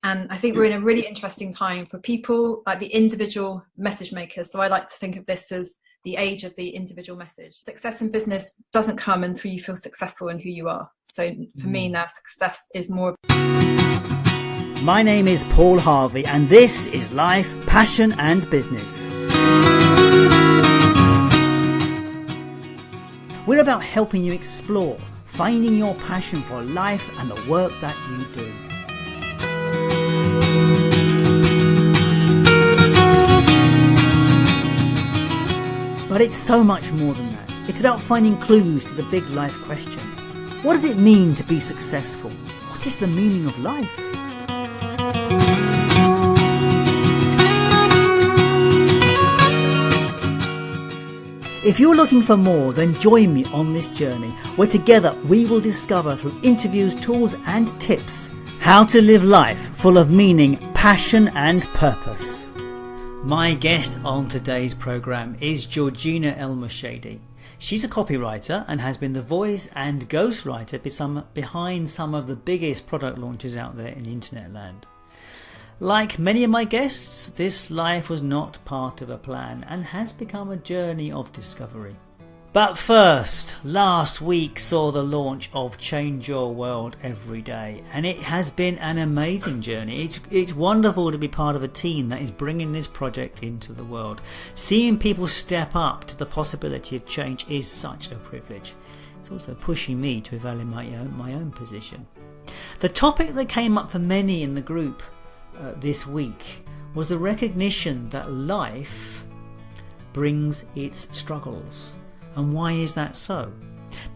And I think we're in a really interesting time for people, like the individual message makers. So I like to think of this as the age of the individual message. Success in business doesn't come until you feel successful in who you are. So for me now, success is more. My name is Paul Harvey, and this is Life, Passion and Business. We're about helping you explore, finding your passion for life and the work that you do. But it's so much more than that. It's about finding clues to the big life questions. What does it mean to be successful? What is the meaning of life? If you're looking for more, then join me on this journey where together we will discover through interviews, tools and tips how to live life full of meaning, passion and purpose. My guest on today's programme is Georgina El Moshady. She's a copywriter and has been the voice and ghostwriter behind some of the biggest product launches out there in internet land. Like many of my guests, this life was not part of a plan and has become a journey of discovery. But first, last week saw the launch of Change Your World Every Day, and it has been an amazing journey. It's wonderful to be part of a team that is bringing this project into the world. Seeing people step up to the possibility of change is such a privilege. It's also pushing me to evaluate my own position. The topic that came up for many in the group this week was the recognition that life brings its struggles. And why is that so?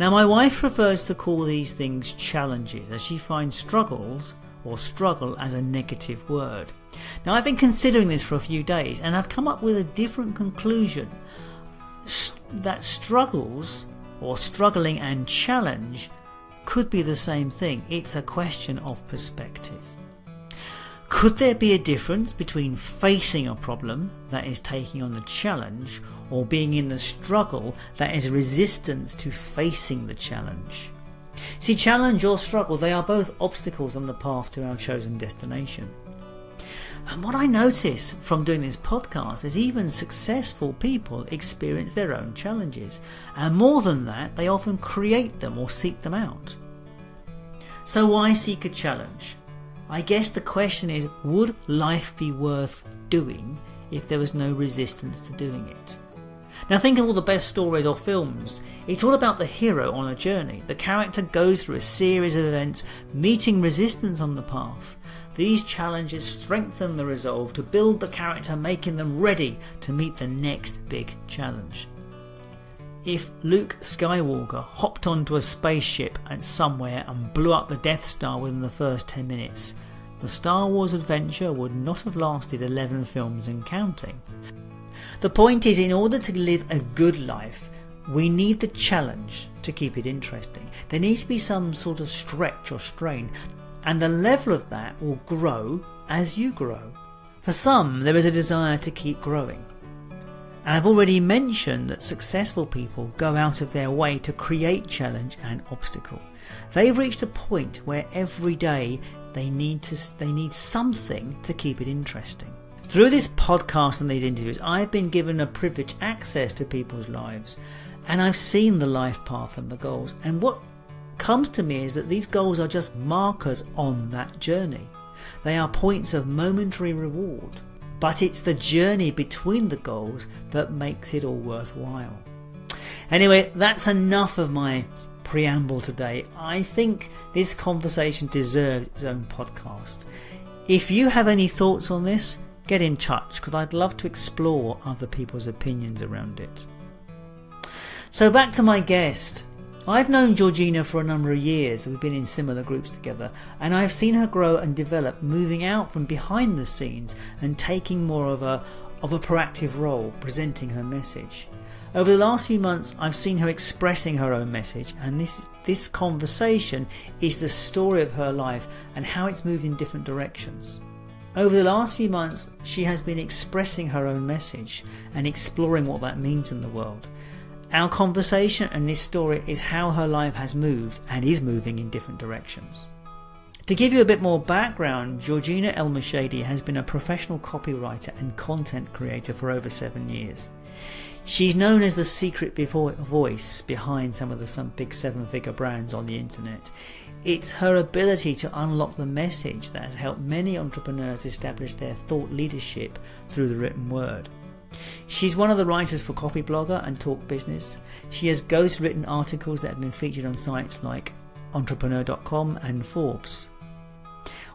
Now, my wife prefers to call these things challenges, as she finds struggles or struggle as a negative word. Now, I've been considering this for a few days and I've come up with a different conclusion, that struggles or struggling and challenge could be the same thing. It's a question of perspective. Could there be a difference between facing a problem that is taking on the challenge or being in the struggle that is resistance to facing the challenge? See, challenge or struggle, they are both obstacles on the path to our chosen destination. And what I notice from doing this podcast is even successful people experience their own challenges. And more than that, they often create them or seek them out. So why seek a challenge? I guess the question is, would life be worth doing if there was no resistance to doing it? Now think of all the best stories or films. It's all about the hero on a journey. The character goes through a series of events, meeting resistance on the path. These challenges strengthen the resolve to build the character, making them ready to meet the next big challenge. If Luke Skywalker hopped onto a spaceship somewhere and blew up the Death Star within the first 10 minutes, the Star Wars adventure would not have lasted 11 films and counting. The point is, in order to live a good life, we need the challenge to keep it interesting. There needs to be some sort of stretch or strain, and the level of that will grow as you grow. For some, there is a desire to keep growing. And I've already mentioned that successful people go out of their way to create challenge and obstacle. They've reached a point where every day they need something to keep it interesting. Through this podcast and these interviews, I've been given a privileged access to people's lives, and I've seen the life path and the goals. And what comes to me is that these goals are just markers on that journey. They are points of momentary reward. But it's the journey between the goals that makes it all worthwhile. Anyway, that's enough of my preamble today. I think this conversation deserves its own podcast. If you have any thoughts on this, get in touch, because I'd love to explore other people's opinions around it. So back to my guest. I've known Georgina for a number of years. We've been in similar groups together, and I've seen her grow and develop, moving out from behind the scenes and taking more of a proactive role, presenting her message. Over the last few months, I've seen her expressing her own message, and this conversation is the story of her life and how it's moved in different directions. Over the last few months, she has been expressing her own message and exploring what that means in the world. Our conversation and this story is how her life has moved and is moving in different directions. To give you a bit more background, Georgina El Moshady has been a professional copywriter and content creator for over 7 years. She's known as the secret voice behind some big 7-figure brands on the internet. It's her ability to unlock the message that has helped many entrepreneurs establish their thought leadership through the written word. She's one of the writers for Copyblogger and Talk Business. She has ghostwritten articles that have been featured on sites like entrepreneur.com and Forbes.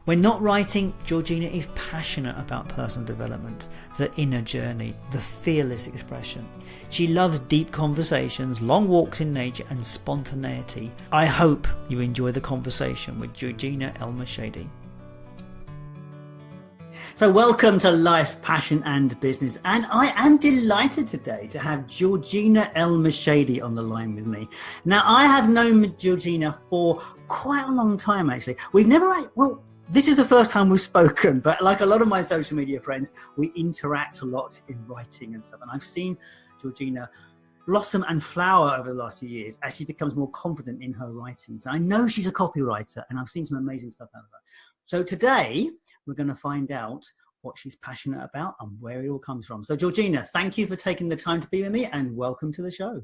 When not writing, Georgina is passionate about personal development, the inner journey, the fearless expression. She loves deep conversations, long walks in nature and spontaneity. I hope you enjoy the conversation with Georgina El Moshady. So welcome to Life, Passion and Business. And I am delighted today to have Georgina El Moshady on the line with me. Now, I have known Georgina for quite a long time, actually. This is the first time we've spoken, but like a lot of my social media friends, we interact a lot in writing and stuff. And I've seen Georgina blossom and flower over the last few years as she becomes more confident in her writings. I know she's a copywriter and I've seen some amazing stuff out of her. So today we're going to find out what she's passionate about and where it all comes from. So Georgina, thank you for taking the time to be with me and welcome to the show.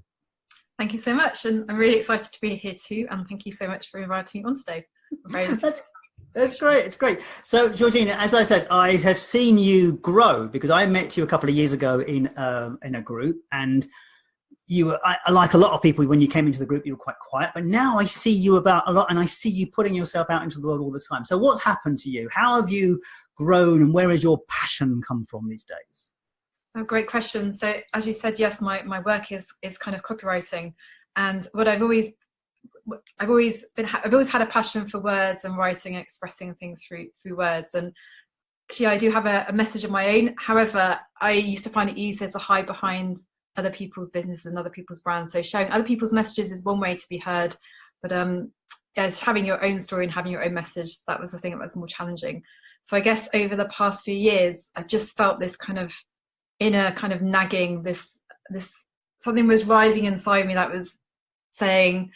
Thank you so much. And I'm really excited to be here too. And thank you so much for inviting me on today. That's great. It's great. So, Georgina, as I said, I have seen you grow because I met you a couple of years ago in a group, and you were, like a lot of people, when you came into the group, you were quite quiet. But now I see you about a lot, and I see you putting yourself out into the world all the time. So, what's happened to you? How have you grown, and where has your passion come from these days? Oh, great question. So, as you said, yes, my work is kind of copywriting, and what I've always had a passion for words and writing and expressing things through words. And actually I do have a message of my own. However, I used to find it easier to hide behind other people's businesses and other people's brands. So sharing other people's messages is one way to be heard, but having your own story and having your own message, that was the thing that was more challenging. So I guess over the past few years, I just felt this kind of inner kind of nagging, this something was rising inside me that was saying,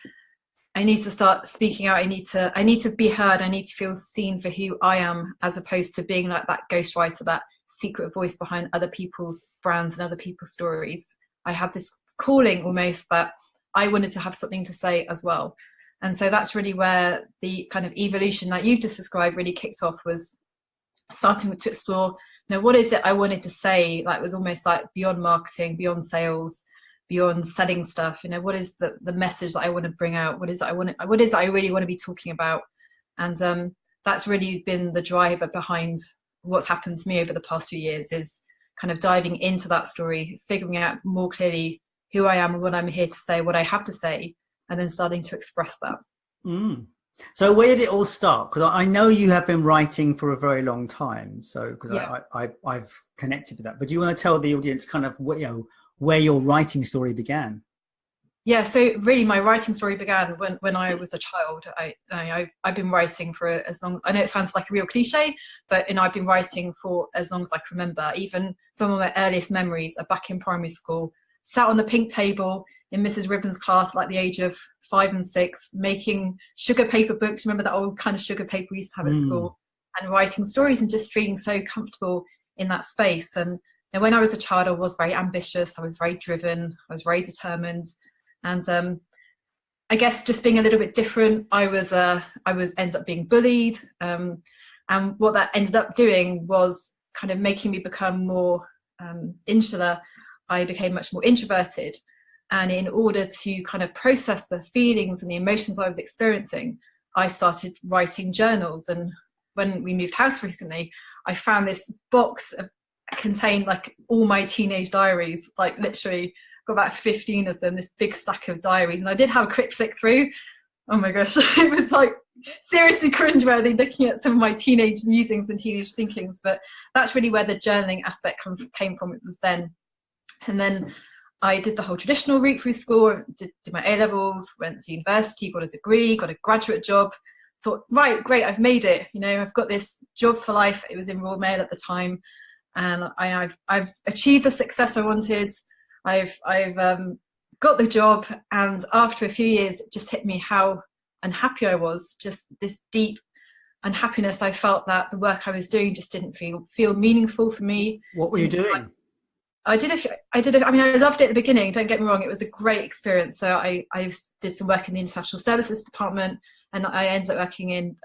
I need to start speaking out. I need to be heard. I need to feel seen for who I am, as opposed to being like that ghostwriter, that secret voice behind other people's brands and other people's stories. I had this calling almost that I wanted to have something to say as well. And so that's really where the kind of evolution that you've just described really kicked off, was starting to explore, what is it I wanted to say? Like, it was almost like beyond marketing, beyond sales, beyond selling stuff. What is the message that I want to bring out? What is it I really want to be talking about? And that's really been the driver behind what's happened to me over the past few years, is kind of diving into that story, figuring out more clearly who I am and what I'm here to say, what I have to say, and then starting to express that. So where did it all start? Because I know you have been writing for a very long time, so I've connected with that. But do you want to tell the audience kind of where your writing story began? Yeah, so really my writing story began when I was a child. I've been writing for as long, I know it sounds like a real cliche, but I've been writing for as long as I can remember. Even some of my earliest memories are back in primary school, sat on the pink table in Mrs. Ribbon's class, like the age of 5 and 6, making sugar paper books. Remember that old kind of sugar paper we used to have at school, and writing stories and just feeling so comfortable in that space. And when I was a child, I was very ambitious. I was very driven. I was very determined. And I guess just being a little bit different, I ended up being bullied. And what that ended up doing was kind of making me become more insular. I became much more introverted. And in order to kind of process the feelings and the emotions I was experiencing, I started writing journals. And when we moved house recently, I found this box contained like all my teenage diaries, like literally got about 15 of them, this big stack of diaries. And I did have a quick flick through. Oh my gosh, it was like seriously cringeworthy looking at some of my teenage musings and teenage thinkings. But that's really where the journaling aspect came from. It was then. And then I did the whole traditional route through school, did my A-levels, went to university, got a degree, got a graduate job. Thought, right, great, I've made it. I've got this job for life. It was in Royal Mail at the time. And I've achieved the success I wanted. I've got the job, and after a few years, it just hit me how unhappy I was. Just this deep and happiness, I felt that the work I was doing just didn't feel meaningful for me. What were you doing? I mean, I loved it at the beginning, don't get me wrong, it was a great experience. So I did some work in the international services department, and I ended up working in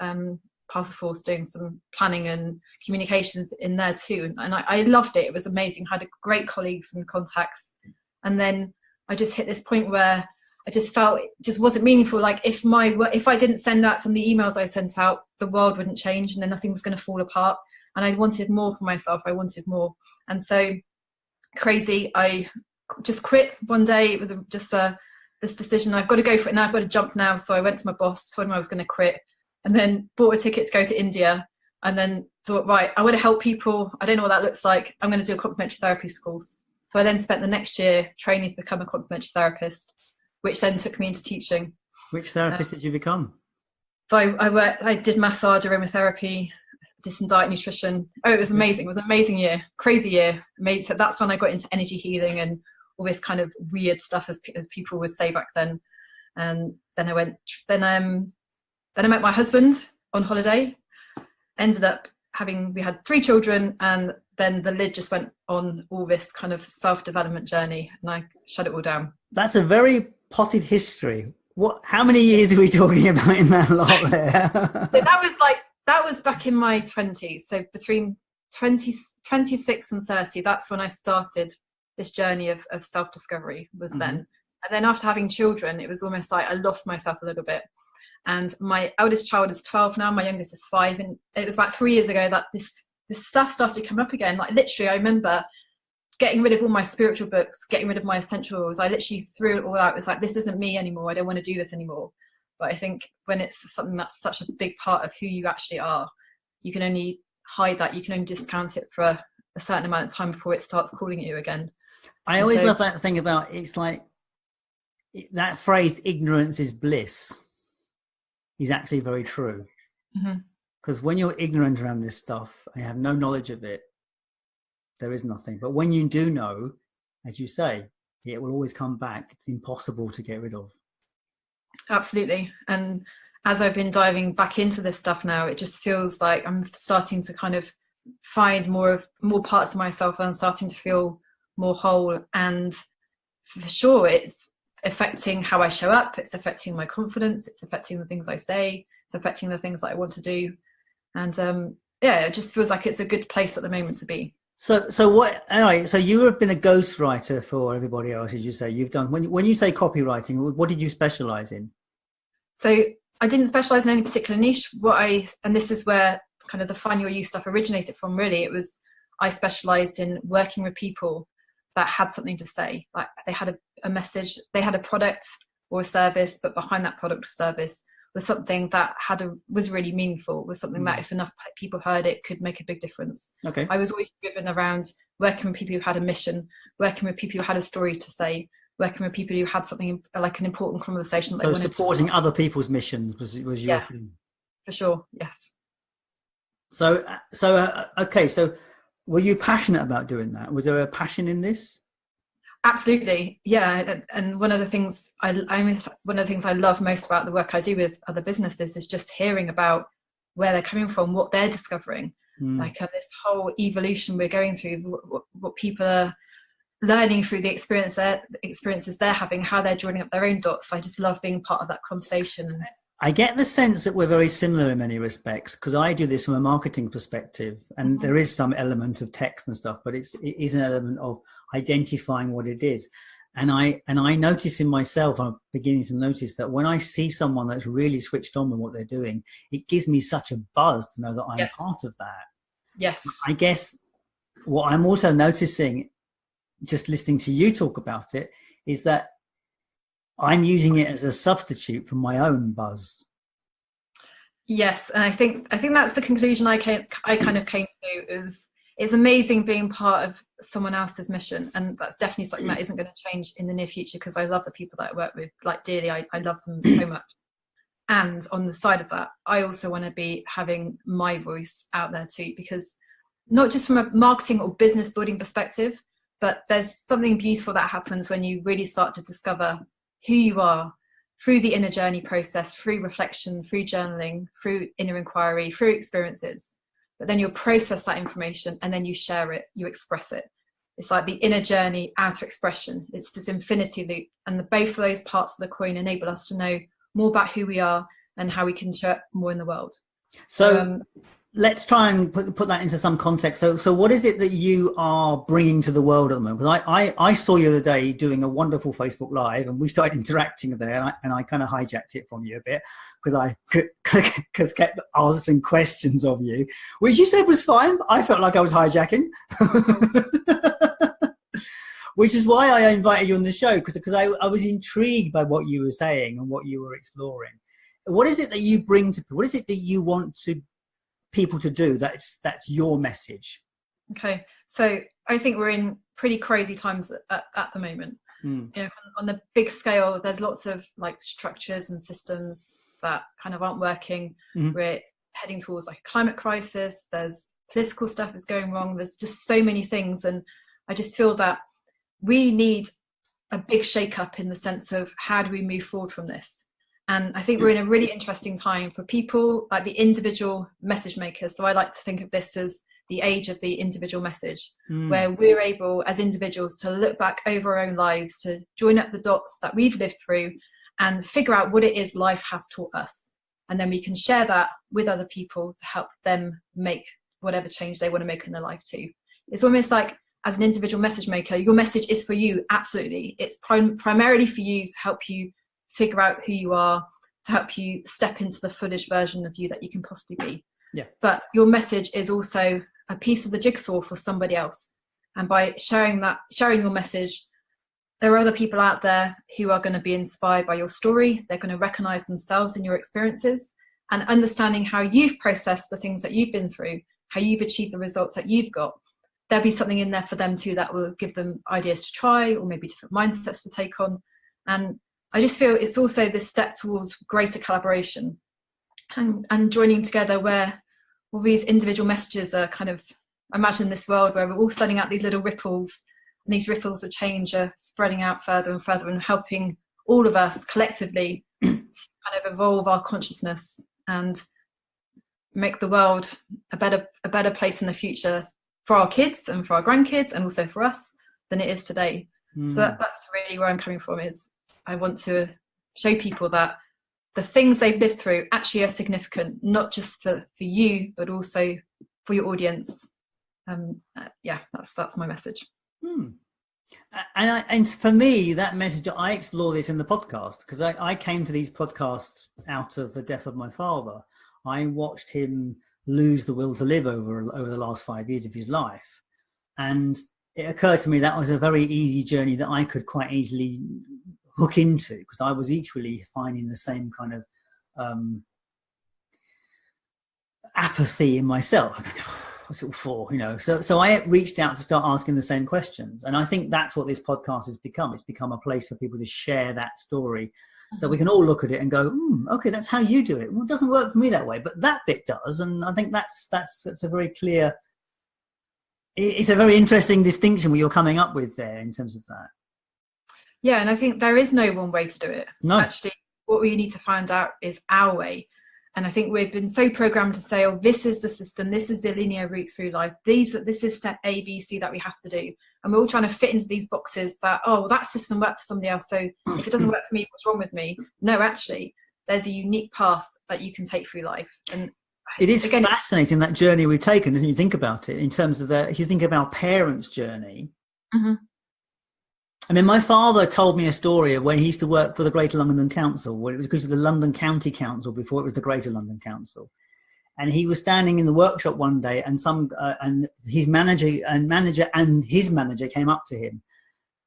Parcel Force, doing some planning and communications in there too. And I loved it. It was amazing. I had great colleagues and contacts. And then I just hit this point where I just felt it just wasn't meaningful. Like if I didn't send out some of the emails I sent out, the world wouldn't change, and then nothing was going to fall apart. And I wanted more for myself. I wanted more. And so crazy, I just quit one day. It was just this decision, I've got to go for it now, I've got to jump now. So I went to my boss, told him I was going to quit, and then bought a ticket to go to India, and then thought, right, I want to help people. I don't know what that looks like. I'm going to do a complementary therapy course. So I then spent the next year training to become a complementary therapist, which then took me into teaching. Which therapist did you become? So I did massage, aromatherapy, did some diet, nutrition. Oh, it was amazing. It was an amazing year, crazy year. Amazing. So that's when I got into energy healing and all this kind of weird stuff, as people would say back then. And then I met my husband on holiday, ended up we had 3 children, and then the lid just went on all this kind of self-development journey, and I shut it all down. That's a very potted history. How many years are we talking about in that lot there? So that was back in my 20s. So between 26 and 30, that's when I started this journey of self-discovery, was then. And then after having children, it was almost like I lost myself a little bit. And my eldest child is 12 now, my youngest is 5. And it was about 3 years ago that this stuff started to come up again. Like literally, I remember getting rid of all my spiritual books, getting rid of my essentials. I literally threw it all out. It's like, this isn't me anymore. I don't want to do this anymore. But I think when it's something that's such a big part of who you actually are, you can only hide that. You can only discount it for a certain amount of time before it starts calling you again. I always love that thing about, it's like that phrase, ignorance is bliss, is actually very true. Because when you're ignorant around this stuff and you have no knowledge of it, there is nothing. But when you do know, as you say, it will always come back. It's impossible to get rid of. Absolutely. And as I've been diving back into this stuff now, it just feels like I'm starting to kind of find more parts of myself, and I'm starting to feel more whole. And for sure, it's affecting how I show up. It's affecting my confidence. It's affecting the things I say. It's affecting the things that I want to do. And it just feels like it's a good place at the moment to be. So what? Anyway, so you have been a ghostwriter for everybody else, as you say. You've done, when you say copywriting, what did you specialize in? So I didn't specialize in any particular niche. And this is where kind of the find your you stuff originated from. Really, I specialized in working with people that had something to say. Like they had a message, they had a product or a service, but behind that product or service was something that was really meaningful, was something that if enough people heard it could make a big difference. Okay. I was always driven around working with people who had a mission, working with people who had a story to say, working with people who had something like an important conversation. So supporting other people's missions was your thing. For sure, yes. So were you passionate about doing that? Was there a passion in this? Absolutely, yeah. And one of the things I love most about the work I do with other businesses is just hearing about where they're coming from, what they're discovering, like this whole evolution we're going through, what people are learning through the experiences they're having, how they're joining up their own dots. I just love being part of that conversation. I get the sense that we're very similar in many respects, because I do this from a marketing perspective, and there is some element of text and stuff, but it is an element of identifying what it is. And I notice in myself, I'm beginning to notice that when I see someone that's really switched on with what they're doing, it gives me such a buzz to know that I'm part of that. Yes. I guess what I'm also noticing, just listening to you talk about it, is that I'm using it as a substitute for my own buzz. Yes, and I think that's the conclusion I kind of came to. It's amazing being part of someone else's mission, and that's definitely something that isn't going to change in the near future, because I love the people that I work with like dearly. I love them so much. And on the side of that, I also want to be having my voice out there too, because not just from a marketing or business building perspective, but there's something beautiful that happens when you really start to discover who you are through the inner journey process, through reflection, through journaling, through inner inquiry, through experiences. But then you'll process that information and then you share it, you express it. It's like the inner journey, outer expression. It's this infinity loop. And both of those parts of the coin enable us to know more about who we are and how we can share more in the world. So let's try and put that into some context. So what is it that you are bringing to the world at the moment? Because I saw you the other day doing a wonderful Facebook Live, and we started interacting there, and I kind of hijacked it from you a bit because I kept answering questions of you, which you said was fine. But I felt like I was hijacking. Which is why I invited you on the show, because I was intrigued by what you were saying and what you were exploring. What is it that you bring to people? What is it that you want people to do? That's your message. Okay, so I think we're in pretty crazy times at the moment. You know, on the big scale, there's lots of like structures and systems that kind of aren't working. We're heading towards like a climate crisis. There's political stuff that's going wrong. There's just so many things, and I just feel that we need a big shake-up in the sense of how do we move forward from this. And I think we're in a really interesting time for people like the individual message makers. So I like to think of this as the age of the individual message, where we're able as individuals to look back over our own lives, to join up the dots that we've lived through and figure out what it is life has taught us. And then we can share that with other people to help them make whatever change they want to make in their life too. It's almost like, as an individual message maker, your message is for you, absolutely. It's primarily for you to help you figure out who you are, to help you step into the fullest version of you that you can possibly be. Yeah. But your message is also a piece of the jigsaw for somebody else. And by sharing your message, there are other people out there who are going to be inspired by your story. They're going to recognize themselves in your experiences, and understanding how you've processed the things that you've been through, how you've achieved the results that you've got. There'll be something in there for them too that will give them ideas to try, or maybe different mindsets to take on. And I just feel it's also this step towards greater collaboration and joining together, where all these individual messages are kind of, imagine this world where we're all sending out these little ripples, and these ripples of change are spreading out further and further and helping all of us collectively to kind of evolve our consciousness and make the world a better place in the future for our kids and for our grandkids, and also for us, than it is today. So that's really where I'm coming from, is I want to show people that the things they've lived through actually are significant, not just for you, but also for your audience. That's my message. And for me, that message, I explore this in the podcast, because I came to these podcasts out of the death of my father. I watched him lose the will to live over the last 5 years of his life, and it occurred to me that was a very easy journey that I could quite easily hook into, because I was equally finding the same kind of apathy in myself. What's it all for, you know? So I reached out to start asking the same questions, and I think that's what this podcast has become. It's become a place for people to share that story. So we can all look at it and go, okay, that's how you do it. Well, it doesn't work for me that way, but that bit does. And I think that's a very clear, it's a very interesting distinction what you're coming up with there in terms of that. Yeah, and I think there is no one way to do it. No. Actually, what we need to find out is our way. And I think we've been so programmed to say, oh, this is the system, this is the linear route through life, this is step A, B, C that we have to do. And we're all trying to fit into these boxes that, oh, well, that system worked for somebody else, so if it doesn't work for me, what's wrong with me? No, actually, there's a unique path that you can take through life. And it is fascinating, that journey we've taken, isn't it? You think about it in terms of if you think of our parents' journey. I mean, my father told me a story of when he used to work for the Greater London Council, when it was because of the London County Council before it was the Greater London Council. And he was standing in the workshop one day, and his manager and his manager came up to him,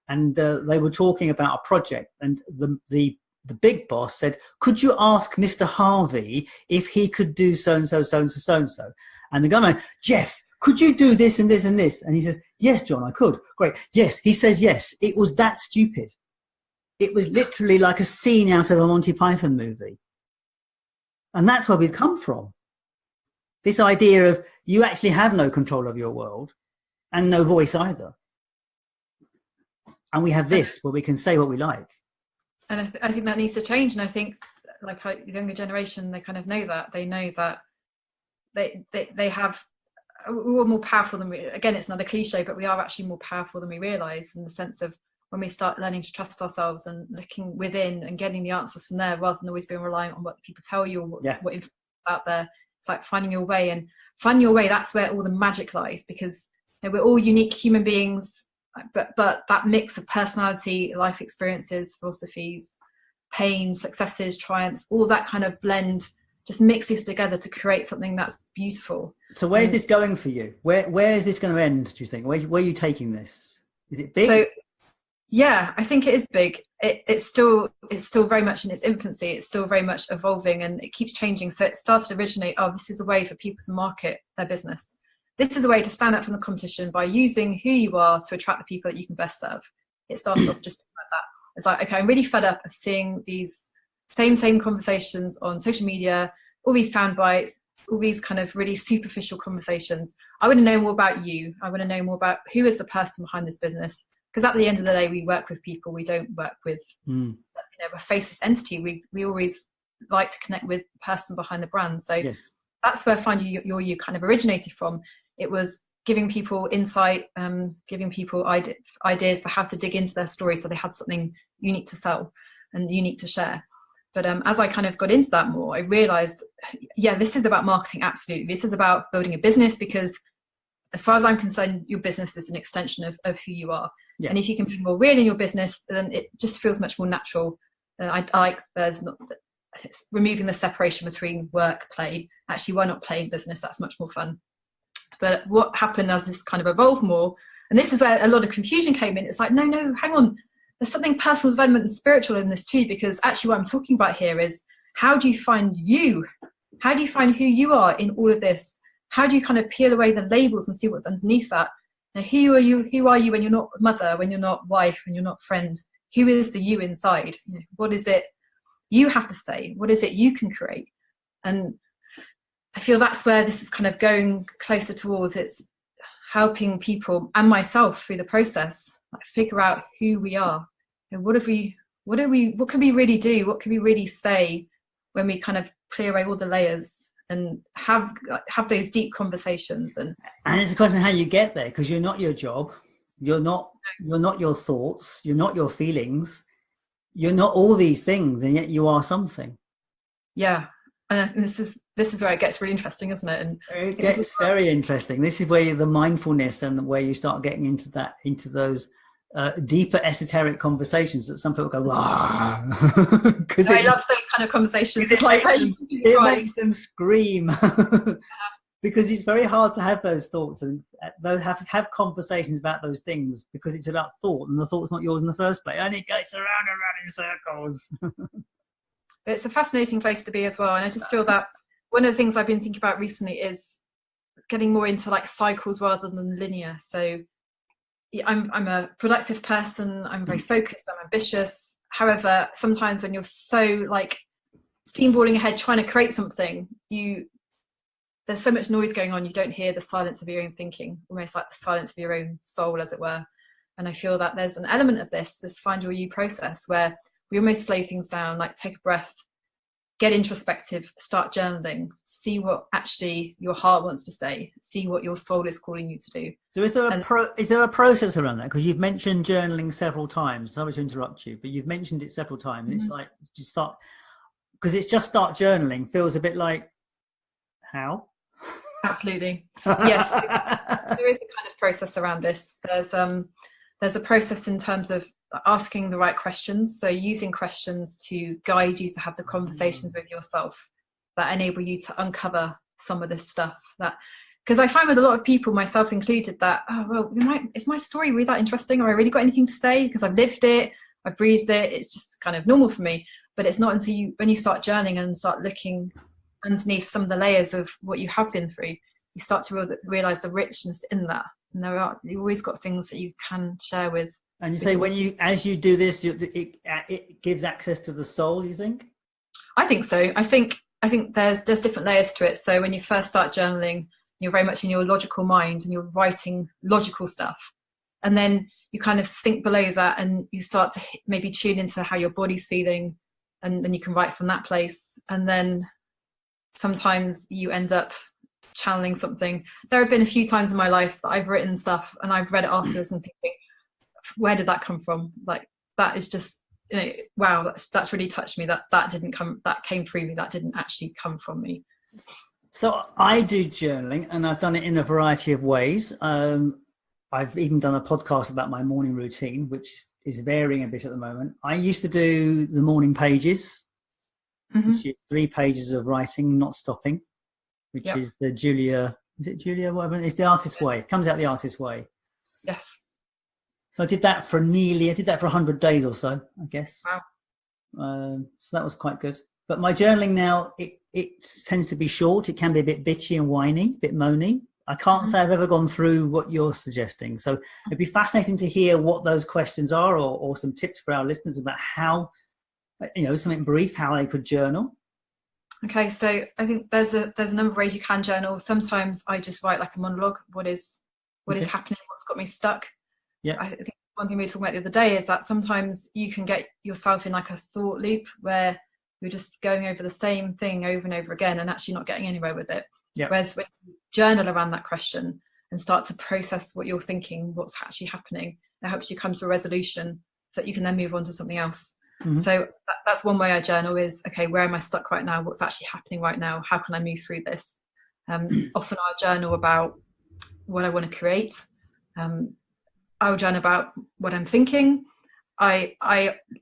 and they were talking about a project. And the big boss said, "Could you ask Mr. Harvey if he could do so and so, so and so, so and so?" And the guy went, "Jeff, could you do this and this and this?" And he says, "Yes, John, I could." Great. Yes. He says, yes. It was that stupid. It was literally like a scene out of a Monty Python movie. And that's where we've come from. This idea of you actually have no control of your world and no voice either. And we have this where we can say what we like. And I think that needs to change. And I think like the younger generation, they kind of know that. They know that they have, we're more powerful than again, it's another cliche, but we are actually more powerful than we realize, in the sense of when we start learning to trust ourselves and looking within and getting the answers from there, rather than always being reliant on what people tell you or what information is out there. It's like finding your way, and finding your way, that's where all the magic lies, because we're all unique human beings, but that mix of personality, life experiences, philosophies, pain, successes, triumphs, all that kind of blend just mixes together to create something that's beautiful. So where's this going for you? Where is this going to end, do you think? Where are you taking this? Is it big? So yeah, I think it is big. It's still very much in its infancy. It's still very much evolving, and it keeps changing. So it started originally, this is a way for people to market their business. This is a way to stand out from the competition by using who you are to attract the people that you can best serve. It started off just like that. It's like, okay, I'm really fed up of seeing these same conversations on social media, all these sound bites, all these kind of really superficial conversations. I want to know more about you. I want to know more about who is the person behind this business. Because at the end of the day, we work with people. We don't work with a faceless entity. We always like to connect with the person behind the brand. So that's where Find Your You kind of originated from. It was giving people insight, giving people ideas for how to dig into their story, so they had something unique to sell and unique to share. But as I kind of got into that more, I realized, this is about marketing. Absolutely. This is about building a business, because as far as I'm concerned, your business is an extension of who you are. Yeah. And if you can be more real in your business, then it just feels much more natural. I like it's removing the separation between work, play. Actually, why not play in business? That's much more fun. But what happened as this kind of evolved more, and this is where a lot of confusion came in. It's like, no, hang on. There's something personal development and spiritual in this too, because actually what I'm talking about here is, how do you find you? How do you find who you are in all of this? How do you kind of peel away the labels and see what's underneath that? Now, who are you? Who are you when you're not mother, when you're not wife, when you're not friend? Who is the you inside? What is it you have to say? What is it you can create? And I feel that's where this is kind of going closer towards. It's helping people and myself through the process, like, figure out who we are and what can we really do? What can we really say when we kind of clear away all the layers and have those deep conversations. And it's a question of how you get there, because you're not your job, you're not your thoughts, you're not your feelings, you're not all these things, and yet you are something. Yeah. And this is where it gets really interesting, isn't it? And it gets very interesting. This is where the mindfulness and where you start getting into those deeper esoteric conversations that some people go, wow. I love those kind of conversations. It's like it makes them scream. Because it's very hard to have those thoughts and have conversations about those things, because it's about thought, and the thought's not yours in the first place, and it goes around and around in circles. It's a fascinating place to be as well. And I just feel that one of the things I've been thinking about recently is getting more into like cycles rather than linear. So I'm a productive person, I'm very focused, I'm ambitious. However, sometimes when you're so like steamballing ahead trying to create something, there's so much noise going on, you don't hear the silence of your own thinking, almost like the silence of your own soul, as it were. And I feel that there's an element of this Find Your You process where we almost slow things down, like take a breath, get introspective, start journaling, see what actually your heart wants to say, see what your soul is calling you to do. So is there a process around that? Because you've mentioned journaling several times. Sorry to interrupt you, but you've mentioned it several times. Mm-hmm. It's like you start, because it's just start journaling feels a bit like, how? Absolutely. Yes. There is a kind of process around this. There's a process in terms of asking the right questions. So using questions to guide you to have the conversations with yourself that enable you to uncover some of this stuff. That, because I find with a lot of people, myself included, that, is my story really that interesting? Or I really got anything to say? Because I've lived it, I've breathed it, it's just kind of normal for me. But it's not until when you start journaling and start looking underneath some of the layers of what you have been through, you start to realize the richness in that. And you always got things that you can share with. And you say as you do this, it gives access to the soul, you think? I think so. I think there's different layers to it. So when you first start journaling, you're very much in your logical mind and you're writing logical stuff. And then you kind of sink below that and you start to maybe tune into how your body's feeling, and then you can write from that place. And then sometimes you end up channeling something. There have been a few times in my life that I've written stuff and I've read it afterwards and thinking, where did that come from? Like, that is just, wow, that's really touched me. That came through me. That didn't actually come from me. So I do journaling, and I've done it in a variety of ways. I've even done a podcast about my morning routine, which is varying a bit at the moment. I used to do the morning pages, which is 3 pages of writing, not stopping, which is the Julia, is it Julia? Whatever. It's the Artist's Way. It comes out the Artist's Way. Yes. So I did that for 100 days or so, I guess. Wow. So that was quite good. But my journaling now, it tends to be short. It can be a bit bitchy and whiny, a bit moany. I can't say I've ever gone through what you're suggesting. So it'd be fascinating to hear what those questions are, or some tips for our listeners about how, something brief, how they could journal. Okay, so I think there's a number of ways you can journal. Sometimes I just write like a monologue. What is happening? What's got me stuck? Yeah. I think one thing we were talking about the other day is that sometimes you can get yourself in like a thought loop where you're just going over the same thing over and over again and actually not getting anywhere with it. Yeah. Whereas when you journal around that question and start to process what you're thinking, what's actually happening, it helps you come to a resolution so that you can then move on to something else. So that's one way I journal is, okay, where am I stuck right now? What's actually happening right now? How can I move through this? Often I'll journal about what I want to create. I'll journal about what I'm thinking. I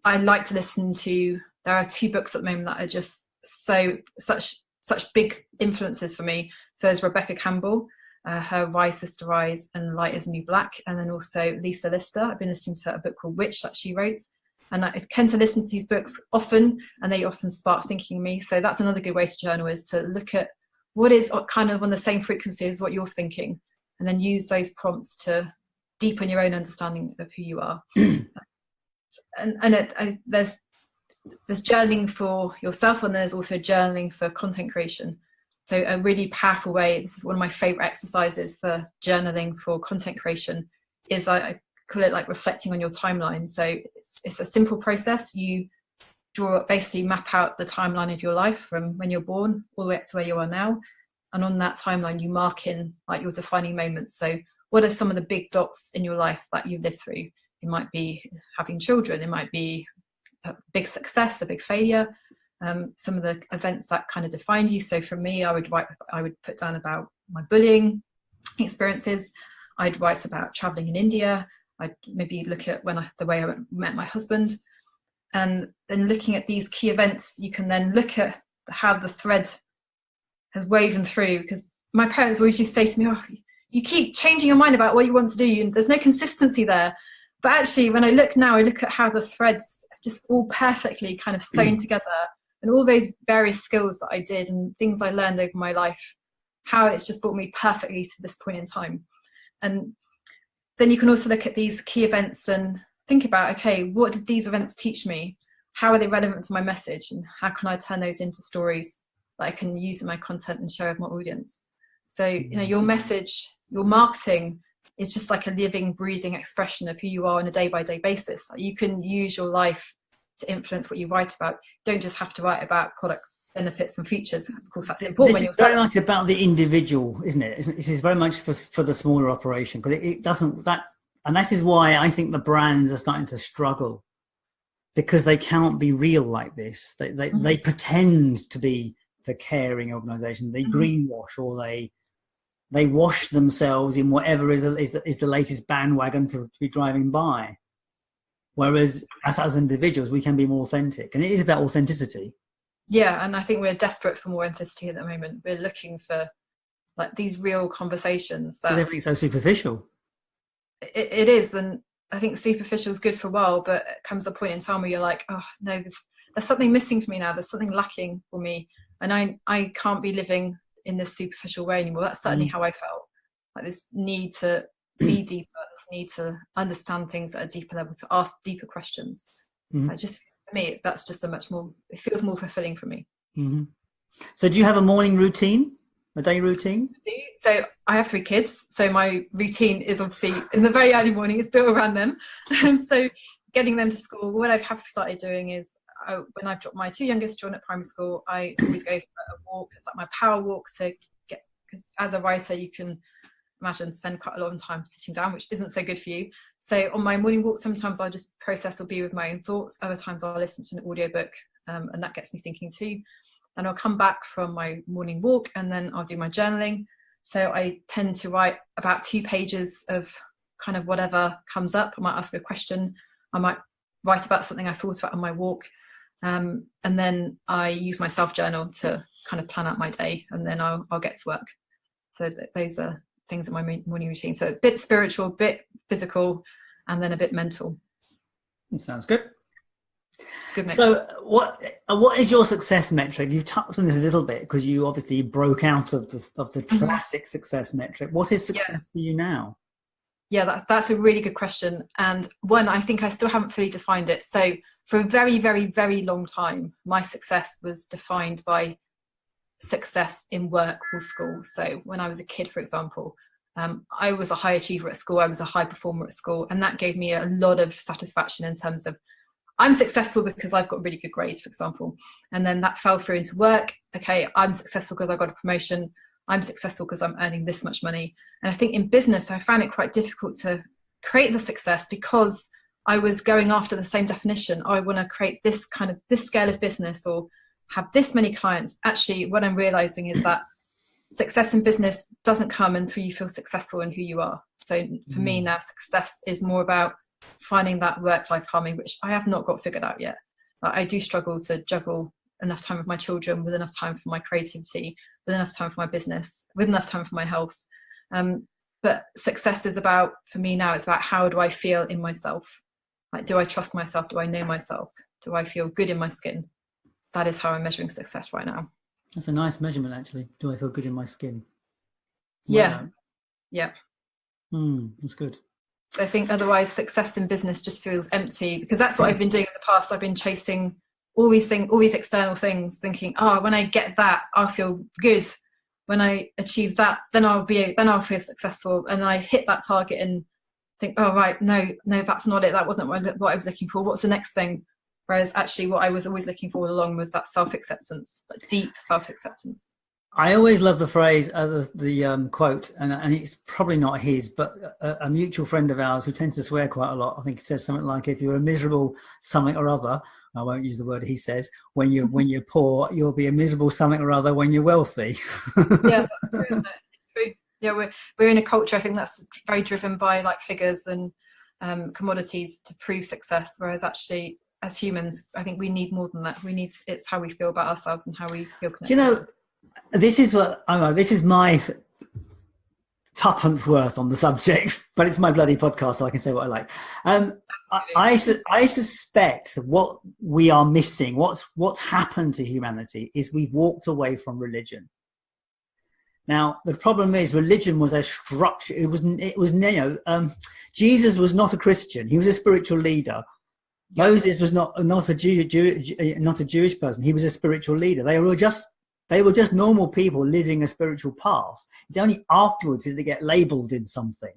like to listen to, there are 2 books at the moment that are just such big influences for me. So there's Rebecca Campbell, her Rise Sister Rise and Light is New Black, and then also Lisa Lister. I've been listening to a book called Witch that she wrote, and I tend to listen to these books often, and they often spark thinking in me. So that's another good way to journal, is to look at what is kind of on the same frequency as what you're thinking, and then use those prompts to deepen your own understanding of who you are. There's journaling for yourself, and there's also journaling for content creation. So a really powerful way, this is one of my favorite exercises for journaling for content creation, is I call it like reflecting on your timeline. So it's a simple process. You basically map out the timeline of your life from when you're born all the way up to where you are now. And on that timeline, you mark in like your defining moments. So what are some of the big dots in your life that you've lived through? It might be having children. It might be a big success, a big failure. Some of the events that kind of defined you. So for me, I would put down about my bullying experiences. I'd write about traveling in India. I'd maybe look at the way I met my husband. And then looking at these key events, you can then look at how the thread has woven through. Because my parents always used to say to me, oh, you keep changing your mind about what you want to do, and there's no consistency there. But actually, when I look now, I look at how the threads just all perfectly kind of sewn together, and all those various skills that I did and things I learned over my life, how it's just brought me perfectly to this point in time. And then you can also look at these key events and think about, okay, what did these events teach me? How are they relevant to my message? And how can I turn those into stories that I can use in my content and share with my audience? So, your message, your marketing is just like a living, breathing expression of who you are on a day-by-day basis. You can use your life to influence what you write about. You don't just have to write about product benefits and features. Of course, that's important. This is very much about the individual, isn't it? This is very much for the smaller operation, because it doesn't and this is why I think the brands are starting to struggle, because they can't be real like this. They pretend to be the caring organization. They greenwash, or they wash themselves in whatever is the latest bandwagon to be driving by. Whereas as individuals, we can be more authentic, and it is about authenticity. Yeah, and I think we're desperate for more authenticity at the moment. We're looking for like these real conversations. That everything's so superficial. It is, and I think superficial is good for a while, but it comes a point in time where you're like, oh no, there's something missing for me now. There's something lacking for me, and I can't be living in this superficial way anymore. That's certainly how I felt. Like this need to be deeper, this need to understand things at a deeper level, to ask deeper questions. Just for me, that's just it feels more fulfilling for me. So do you have a morning routine? A day routine? So I have 3 kids. So my routine is obviously in the very early morning, it's built around them. And so getting them to school, what I have started doing is when I've dropped my 2 youngest children at primary school, I always go for a walk. It's like my power walk. So because as a writer, you can imagine spend quite a lot of time sitting down, which isn't so good for you. So on my morning walk, sometimes I'll just process or be with my own thoughts. Other times I'll listen to an audiobook, and that gets me thinking too. And I'll come back from my morning walk and then I'll do my journaling. So I tend to write about 2 pages of kind of whatever comes up. I might ask a question. I might write about something I thought about on my walk. And then I use my self-journal to kind of plan out my day, and then I'll get to work. So those are things in my morning routine. So a bit spiritual, a bit physical, and then a bit mental. Sounds good. Good mix. So what is your success metric? You've touched on this a little bit because you obviously broke out of the classic success metric. What is success for you now? Yeah, that's a really good question, and one I think I still haven't fully defined it. So for a very, very, very long time, my success was defined by success in work or school. So when I was a kid, for example, I was a high achiever at school. I was a high performer at school, and that gave me a lot of satisfaction in terms of I'm successful because I've got really good grades, for example. And then that fell through into work. Okay, I'm successful because I got a promotion. I'm successful because I'm earning this much money. And I think in business, I found it quite difficult to create the success because I was going after the same definition. I want to create this scale of business or have this many clients. Actually, what I'm realizing is that success in business doesn't come until you feel successful in who you are. So for me now, success is more about finding that work-life harmony, which I have not got figured out yet. I do struggle to juggle enough time with my children, with enough time for my creativity, with enough time for my business, with enough time for my health. But success is about, for me now, it's about how do I feel in myself? Like, do I trust myself? Do I know myself? Do I feel good in my skin? That is how I'm measuring success right now. That's a nice measurement, actually. Do I feel good in my skin? Yeah. Wow. Yeah. That's good. I think otherwise success in business just feels empty, because that's what I've been doing in the past. I've been chasing all these external things, thinking, when I get that, I'll feel good. When I achieve that, then I'll feel successful. And I hit that target and think, oh, right, no, that's not it. That wasn't what I was looking for. What's the next thing? Whereas actually what I was always looking for all along was that self-acceptance, that deep self-acceptance. I always love the phrase, the quote, and it's probably not his, but a mutual friend of ours who tends to swear quite a lot. I think it says something like, if you're a miserable something or other, I won't use the word he says, when you're poor, you'll be a miserable something or other when you're wealthy. Yeah, that's true, isn't it? It's true. Yeah, we're in a culture, I think, that's very driven by like figures and commodities to prove success, whereas actually as humans, I think we need more than that. It's how we feel about ourselves and how we feel connected. Do you know, this is my tuppence worth on the subject, but it's my bloody podcast, so I can say what I like. I suspect what we are missing, what's happened to humanity, is we've walked away from religion. Now, the problem is religion was a structure. It was Jesus was not a Christian. He was a spiritual leader. Moses was not a Jewish person. He was a spiritual leader. They were just normal people living a spiritual path. It's only afterwards that they get labelled in something.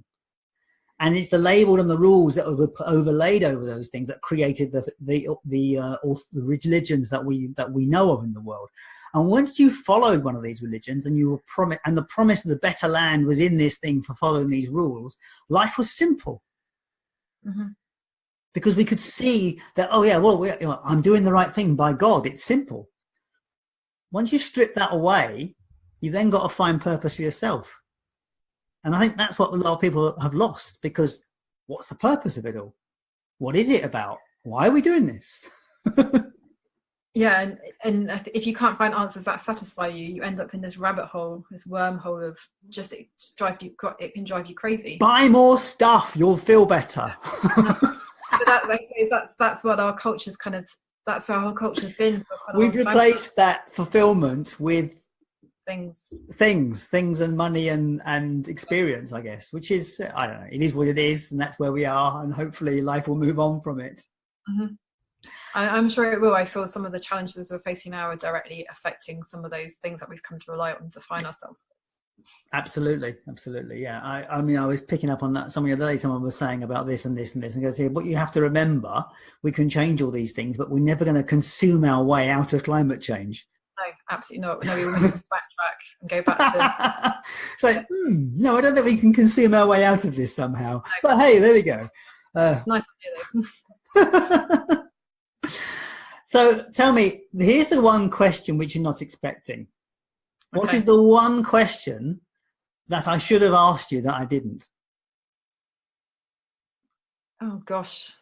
And it's the label and the rules that were overlaid over those things that created the religions that we know of in the world. And once you followed one of these religions and you were the promise of the better land was in this thing for following these rules, life was simple. Mm-hmm. Because we could see that, I'm doing the right thing by God. It's simple. Once you strip that away, you then got to find purpose for yourself. And I think that's what a lot of people have lost, because what's the purpose of it all? What is it about? Why are we doing this? Yeah, and if you can't find answers that satisfy you, you end up in this rabbit hole, this wormhole of it can drive you crazy. Buy more stuff, you'll feel better. That's what our culture's that's where our culture's been for quite a We've long time. replaced that fulfillment with things and money and experience, I guess, which is, I don't know, it is what it is, and that's where we are, and hopefully life will move on from it. Mm-hmm. I'm sure it will. I feel some of the challenges we're facing now are directly affecting some of those things that we've come to rely on to define ourselves. Absolutely. Yeah. I mean, I was picking up on that. Some of the other day, someone was saying about this and this and this, and goes, "What you have to remember, we can change all these things, but we're never going to consume our way out of climate change." No, absolutely not. No, we will need to backtrack and go back to. It's like, no, I don't think we can consume our way out of this somehow. No. But hey, there we go. Nice idea, though. So tell me, here's the one question which you're not expecting. Okay. What is the one question that I should have asked you that I didn't? Oh, gosh.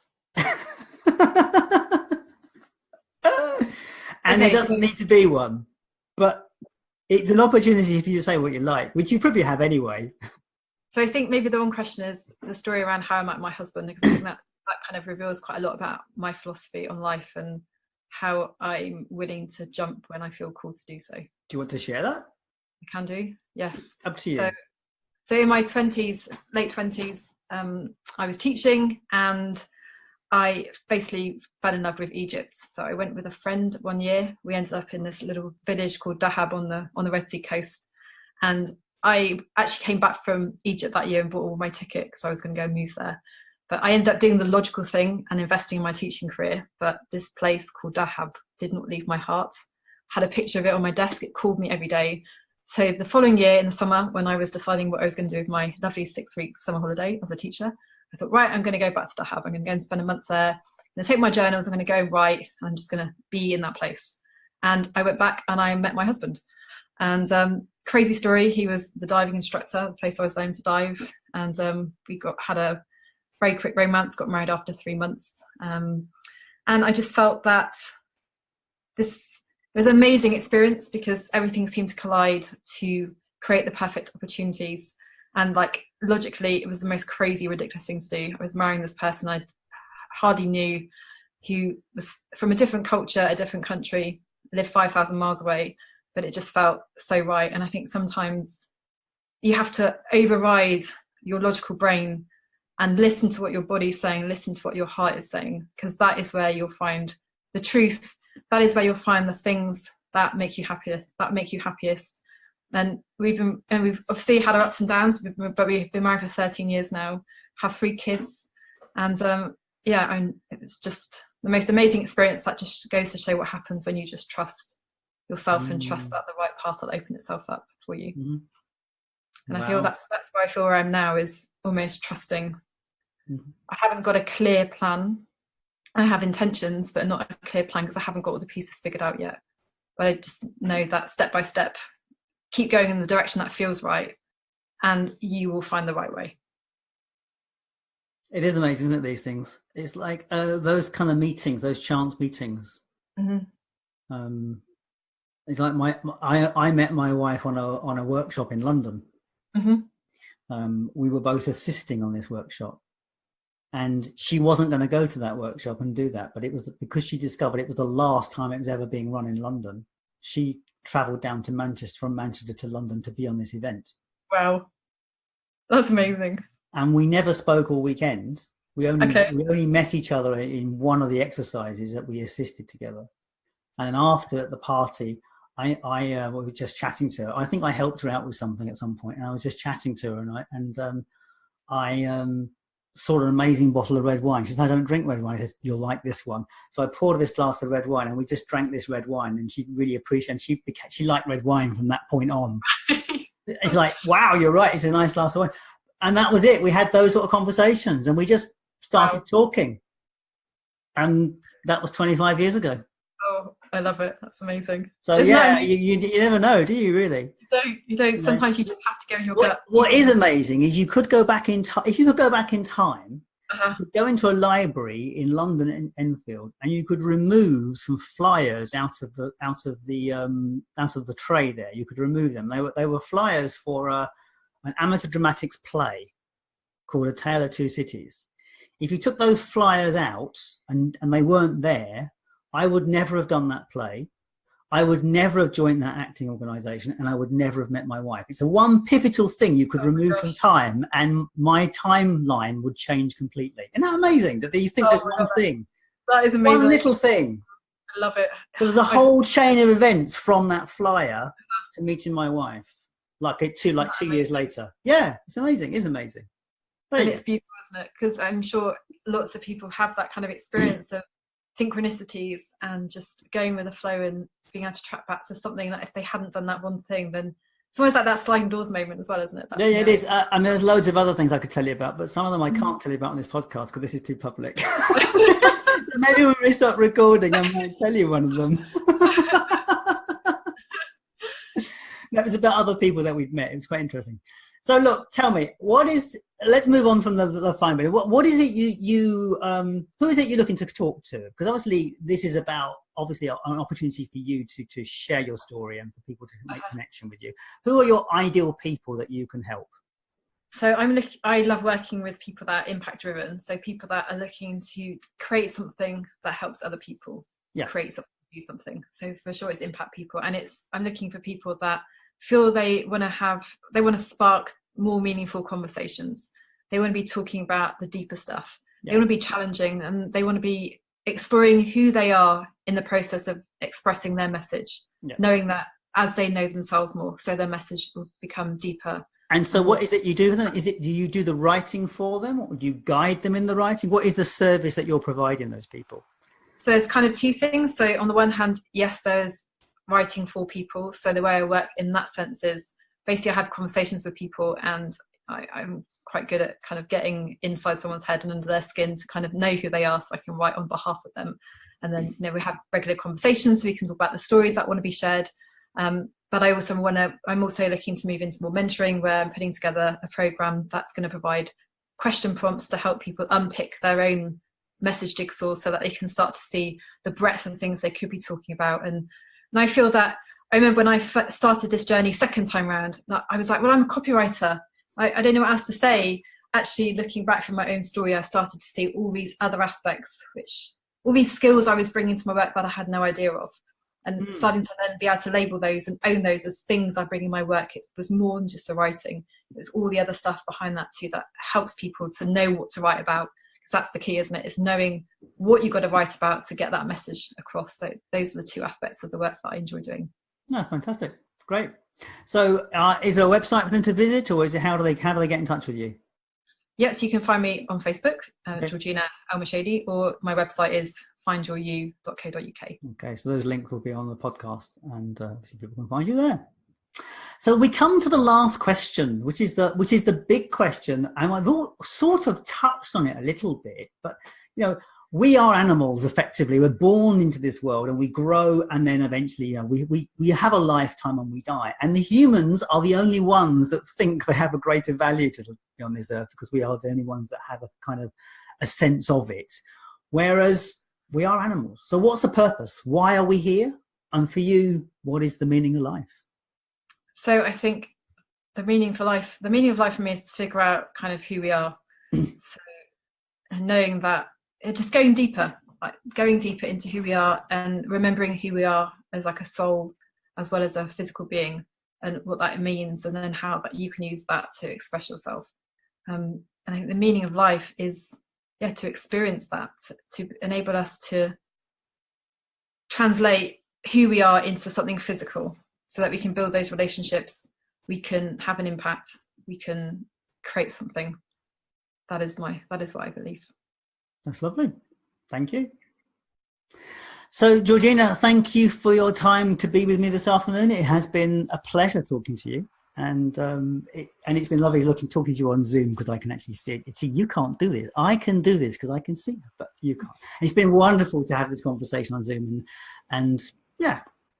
And it doesn't need to be one, but it's an opportunity for you to say what you like, which you probably have anyway. So I think maybe the one question is the story around how I met my husband, because I think that kind of reveals quite a lot about my philosophy on life and how I'm willing to jump when I feel called to do so. Do you want to share that? I can do, yes. Up to you. So in my 20s, late 20s, I was teaching and I basically fell in love with Egypt. So I went with a friend one year. We ended up in this little village called Dahab on the Red Sea coast. And I actually came back from Egypt that year and bought all my ticket because I was going to go move there. But I ended up doing the logical thing and investing in my teaching career. But this place called Dahab did not leave my heart. Had a picture of it on my desk. It called me every day. So the following year in the summer, when I was deciding what I was going to do with my lovely 6-week summer holiday as a teacher, I thought, right, I'm going to go back to Dahab. I'm going to go and spend a month there. I'm going to take my journals. I'm going to go write. And I'm just going to be in that place. And I went back and I met my husband. And crazy story. He was the diving instructor, the place I was learning to dive. And we had a very quick romance, got married after 3 months. And I just felt that it was an amazing experience because everything seemed to collide to create the perfect opportunities. And like logically, it was the most crazy, ridiculous thing to do. I was marrying this person I hardly knew, who was from a different culture, a different country, lived 5,000 miles away, but it just felt so right. And I think sometimes you have to override your logical brain and listen to what your body's saying, listen to what your heart is saying, because that is where you'll find the truth. That is where you'll find the things that make you happier, that make you happiest. And we've obviously had our ups and downs, but we've been married for 13 years now, have 3 kids. And it's just the most amazing experience that just goes to show what happens when you just trust yourself and trust that the right path will open itself up for you. Mm-hmm. And wow. I feel that's where I feel where I am now, is almost trusting. Mm-hmm. I haven't got a clear plan. I have intentions, but not a clear plan because I haven't got all the pieces figured out yet. But I just know that step by step, keep going in the direction that feels right, and you will find the right way. It is amazing, isn't it, these things? It's like those kind of meetings, those chance meetings. Mm-hmm. It's like I met my wife on a workshop in London. Mm-hmm. We were both assisting on this workshop. And she wasn't going to go to that workshop and do that, but it was because she discovered it was the last time it was ever being run in London. She travelled down to from Manchester to London to be on this event. Wow, that's amazing. And we never spoke all weekend. We only met each other in one of the exercises that we assisted together. And after at the party, I was just chatting to her. I think I helped her out with something at some point, and I was just chatting to her, and I saw an amazing bottle of red wine. She said, "I don't drink red wine." I said, "You'll like this one." So I poured her this glass of red wine, and we just drank this red wine, and she really appreciated it. She liked red wine from that point on. It's like, wow, you're right. It's a nice glass of wine. And that was it. We had those sort of conversations, and we just started talking. And that was 25 years ago. Oh, I love it. That's amazing. So you never know, do you really? You don't. Sometimes you just have to go in your gut. What is amazing is you could go back in time. If you could go back in time, you could go into a library in London and Enfield, and you could remove some flyers out of the tray there. You could remove them. They were flyers for an amateur dramatics play called A Tale of Two Cities. If you took those flyers out and they weren't there, I would never have done that play. I would never have joined that acting organisation, and I would never have met my wife. It's a one pivotal thing you could remove from time, and my timeline would change completely. Isn't that amazing that you think there's one thing? That is amazing. One little thing. I love it. But there's a whole chain of events from that flyer to meeting my wife, like 2 years later. Yeah, it's amazing. It's amazing. And it's beautiful, isn't it? Because I'm sure lots of people have that kind of experience of synchronicities and just going with the flow and being able to track back to something that if they hadn't done that one thing, then it's almoys like that sliding doors moment as well, isn't it? Yeah, it is. And there's loads of other things I could tell you about, but some of them I can't tell you about on this podcast because this is too public. So maybe when we start recording, I might tell you one of them. That was about other people that we've met. It was quite interesting. So look, tell me, let's move on from the fine bit. What is it who is it you're looking to talk to? Because obviously this is about an opportunity for you to share your story and for people to make connection with you. Who are your ideal people that you can help? So I love working with people that are impact driven. So people that are looking to create something that helps other people create something, do something. So for sure it's impact people. And I'm looking for people that feel they want to spark more meaningful conversations. They want to be talking about the deeper stuff. They want to be challenging, and they want to be exploring who they are in the process of expressing their message, knowing that as they know themselves more, so their message will become deeper. And so what is it you do with them? Do you do the writing for them, or do you guide them in the writing? What is the service that you're providing those people? So there's kind of two things. So on the one hand, yes, there's writing for people. So the way I work in that sense is basically I have conversations with people, and I'm quite good at kind of getting inside someone's head and under their skin to kind of know who they are, so I can write on behalf of them. And then we have regular conversations so we can talk about the stories that want to be shared. But I'm also looking to move into more mentoring, where I'm putting together a program that's going to provide question prompts to help people unpick their own message jigsaw so that they can start to see the breadth of things they could be talking about. And I feel that I remember when I started this journey second time round, I was like, well, I'm a copywriter. I don't know what else to say. Actually, looking back from my own story, I started to see all these other aspects, all these skills I was bringing to my work that I had no idea of. And starting to then be able to label those and own those as things I bring in my work. It was more than just the writing. There's all the other stuff behind that too that helps people to know what to write about. Because that's the key, isn't it? It's knowing what you've got to write about to get that message across. So those are the two aspects of the work that I enjoy doing. That's fantastic. Great. So is there a website for them to visit, or is it how do they get in touch with you? Yes, you can find me on Facebook, Georgina El Moshady, or my website is findyouryou.co.uk. Okay, so those links will be on the podcast, and people can find you there. So we come to the last question, which is the big question, and I've sort of touched on it a little bit, but we are animals. Effectively, we're born into this world, and we grow, and then eventually, we have a lifetime and we die. And the humans are the only ones that think they have a greater value to be on this earth, because we are the only ones that have a kind of a sense of it. Whereas we are animals. So what's the purpose? Why are we here? And for you, what is the meaning of life? So I think the meaning of life for me is to figure out kind of who we are. And knowing that, just going deeper into who we are, and remembering who we are as like a soul as well as a physical being, and what that means, and then how that you can use that to express yourself. And I think the meaning of life is to experience that, to enable us to translate who we are into something physical, so that we can build those relationships, we can have an impact, we can create something. That is what I believe. That's lovely. Thank you. So Georgina, thank you for your time to be with me this afternoon. It has been a pleasure talking to you. And it's been lovely talking to you on Zoom, because I can actually see it. See, you can't do this. I can do this because I can see you, but you can't. It's been wonderful to have this conversation on Zoom and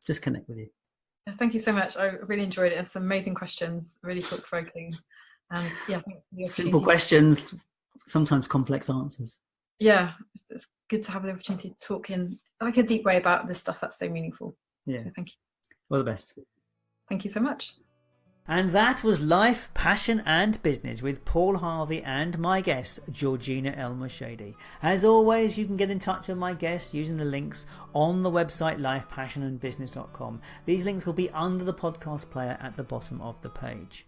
just connect with you. Thank you so much. I really enjoyed it. It's some amazing questions, really thought-provoking. And thanks for the opportunity. Simple questions, sometimes complex answers. Yeah, it's good to have the opportunity to talk in like a deep way about this stuff that's so meaningful. Yeah. So thank you. All the best. Thank you so much. And that was Life, Passion and Business with Paul Harvey and my guest, Georgina El Moshady. As always, you can get in touch with my guest using the links on the website lifepassionandbusiness.com. These links will be under the podcast player at the bottom of the page.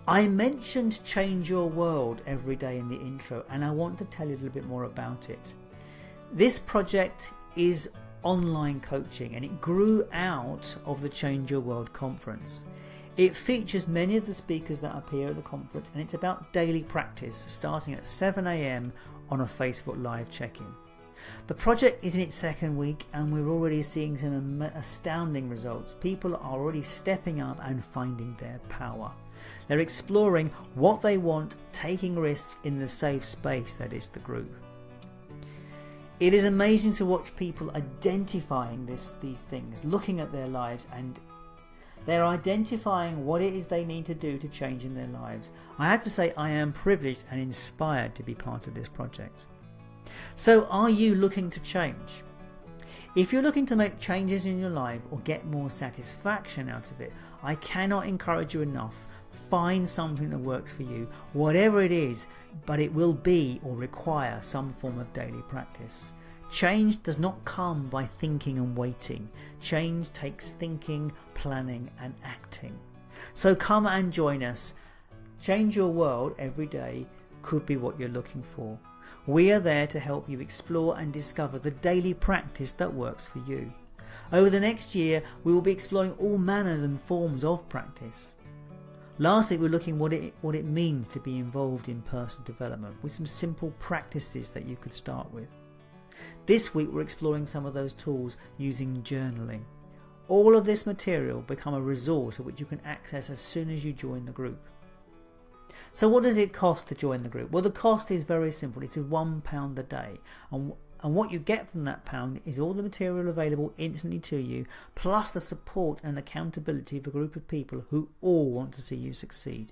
I mentioned Change Your World every day in the intro, and I want to tell you a little bit more about it. This project is online coaching and it grew out of the Change Your World conference. It features many of the speakers that appear at the conference, and it's about daily practice starting at 7 a.m. on a Facebook Live check-in. The project is in its second week and we're already seeing some astounding results. People are already stepping up and finding their power. They're exploring what they want, taking risks in the safe space that is the group. It is amazing to watch people identifying these things, looking at their lives, and they're identifying what it is they need to do to change in their lives. I have to say I am privileged and inspired to be part of this project. So are you looking to change? If you're looking to make changes in your life or get more satisfaction out of it, I cannot encourage you enough. Find something that works for you, whatever it is, but it will be or require some form of daily practice. Change does not come by thinking and waiting. Change takes thinking, planning and acting. So come and join us. Change your world every day could be what you're looking for. We are there to help you explore and discover the daily practice that works for you. Over the next year, we will be exploring all manners and forms of practice. Lastly, we're looking what it means to be involved in personal development with some simple practices that you could start with. This week, we're exploring some of those tools using journaling. All of this material will become a resource which you can access as soon as you join the group. So what does it cost to join the group? Well, the cost is very simple. It's £1 a day. And what you get from that pound is all the material available instantly to you, plus the support and accountability of a group of people who all want to see you succeed.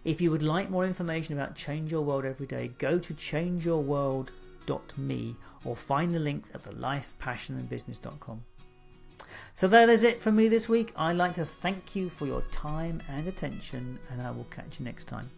If you would like more information about Change Your World Every Day, go to changeyourworld.me or find the links at thelifepassionandbusiness.com. So that is it for me this week. I'd like to thank you for your time and attention, and I will catch you next time.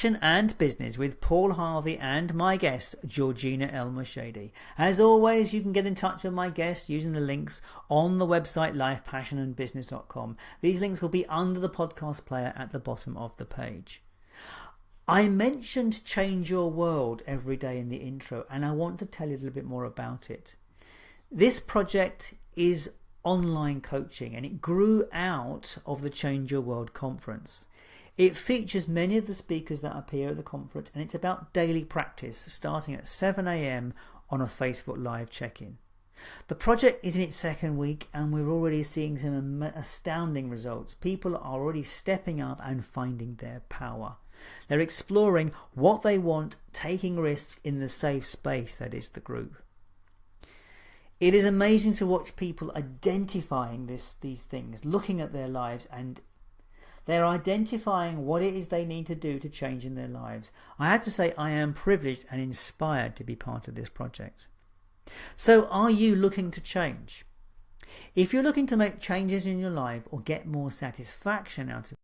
Passion and Business with Paul Harvey and my guest, Georgina El Moshady. As always, you can get in touch with my guest using the links on the website lifepassionandbusiness.com. These links will be under the podcast player at the bottom of the page. I mentioned Change Your World every day in the intro, and I want to tell you a little bit more about it. This project is online coaching, and it grew out of the Change Your World conference. It features many of the speakers that appear at the conference, and it's about daily practice starting at 7 a.m. on a Facebook Live check-in. The project is in its second week, and we're already seeing some astounding results. People are already stepping up and finding their power. They're exploring what they want, taking risks in the safe space that is the group. It is amazing to watch people identifying these things, looking at their lives, and they're identifying what it is they need to do to change in their lives. I have to say I am privileged and inspired to be part of this project. So are you looking to change? If you're looking to make changes in your life or get more satisfaction out of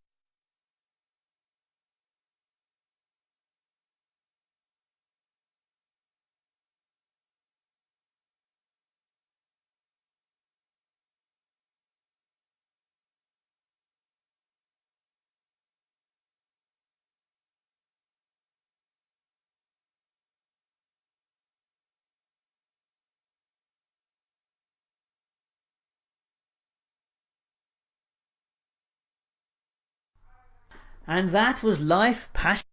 And that was Life, Passion.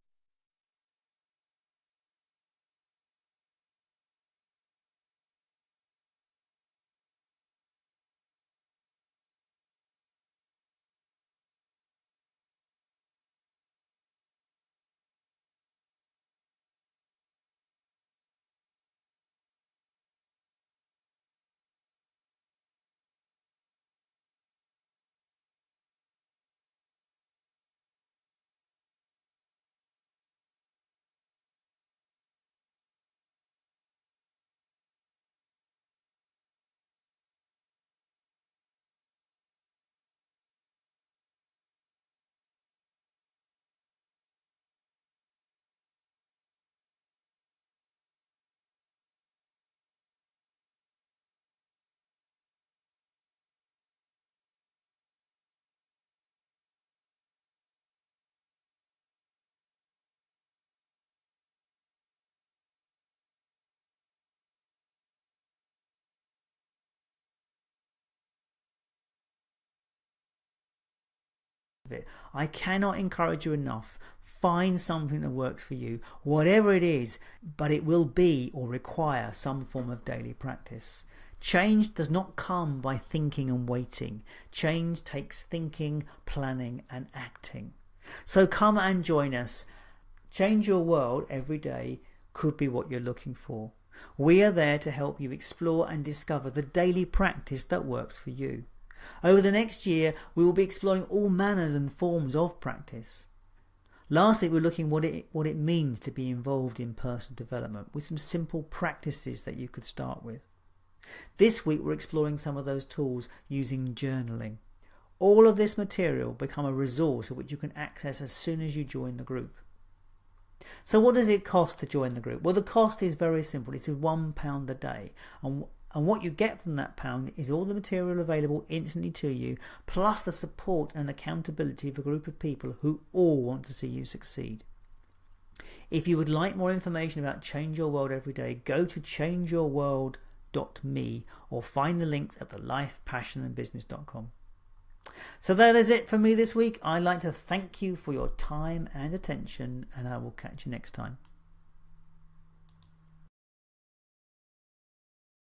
I cannot encourage you enough. Find something that works for you, whatever it is, but it will be or require some form of daily practice. Change does not come by thinking and waiting. Change takes thinking, planning and acting. So come and join us. Change Your World every day could be what you're looking for. We are there to help you explore and discover the daily practice that works for you. Over the next year, we will be exploring all manners and forms of practice. Lastly, we're looking what it means to be involved in personal development with some simple practices that you could start with. This week, we're exploring some of those tools using journaling. All of this material will become a resource which you can access as soon as you join the group. So what does it cost to join the group? Well, the cost is very simple. It's £1 a day. And what you get from that pound is all the material available instantly to you, plus the support and accountability of a group of people who all want to see you succeed. If you would like more information about Change Your World every day, go to changeyourworld.me or find the links at the lifepassionandbusiness.com. So that is it for me this week. I'd like to thank you for your time and attention, and I will catch you next time.